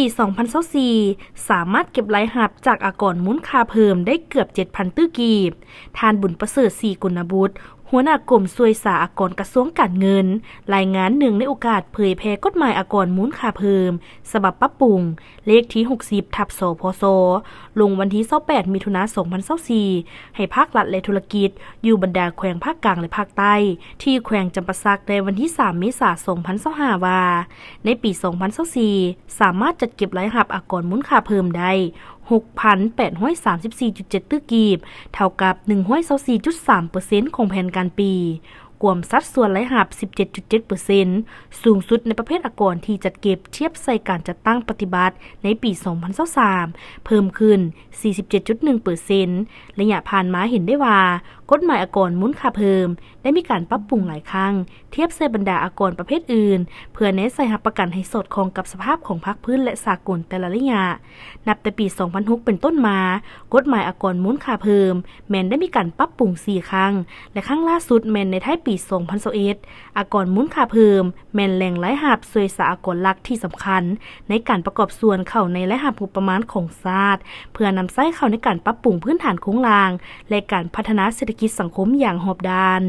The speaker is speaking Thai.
ปี 2024 สามารถเก็บรายรับจากอากรมูลค่าเพิ่มได้เกือบ 7,000 ตื้อกีบทานบุญประเสริฐศรีกุณบุตรหัวหน้ากรมช่วยสาอากรกระทรวงการเงินรายงานหนึ่งในโอกาสเผยแพร่กฎหมายอากรมูลค่าเพิ่มฉบับปรับปรุงเลขที่60/สพสลงวันที่28มิถุนายน2024ให้ภาครัฐและธุรกิจอยู่บรรดาแขวงภาคกลางและภาคใต้ที่แขวงจำปาสักในวันที่3เมษายน2025ว่าในปี 2024สามารถจัดเก็บรายรับอากรมูลค่าเพิ่มได้ 6,834.7 ตื้อกีบเท่ากับ 124.3% ของแผนการปีกวมสัดส่วนรายรับ 17.7% สูงสุดในประเภทอากรที่จัดเก็บเทียบใส่การจัดตั้งปฏิบัติในปี 2023เพิ่มขึ้น 47.1% ระยะผ่านมาเห็นได้ว่ากฎหมายอากรมูลค่าเพิ่มได้มีการปรับปรุงหลายครั้งเทียบใส่บรรดาอากรประเภทอื่นเพื่อเน้นใส่รับประกันให้สอดคล้องกับสภาพของภาคพื้นและสากลแต่ละระยะนับแต่ปี 2006 เป็นต้นมากฎหมายอากรมูลค่าเพิ่มแม้นได้มีการปรับปรุง4ครั้งและครั้งล่าสุดแม้นในท้ายปี 2021 อากรมูลค่าเพิ่มแม่นแหล่งรายรับช่วยสาอากรหลักที่สำคัญในการประกอบส่วนเข้าในรายรับงบประมาณของชาติเพื่อนำใช้เข้าในการปรับปรุงพื้นฐานโครงสร้างและการพัฒนาเศรษฐกิจสังคมอย่างรอบด้าน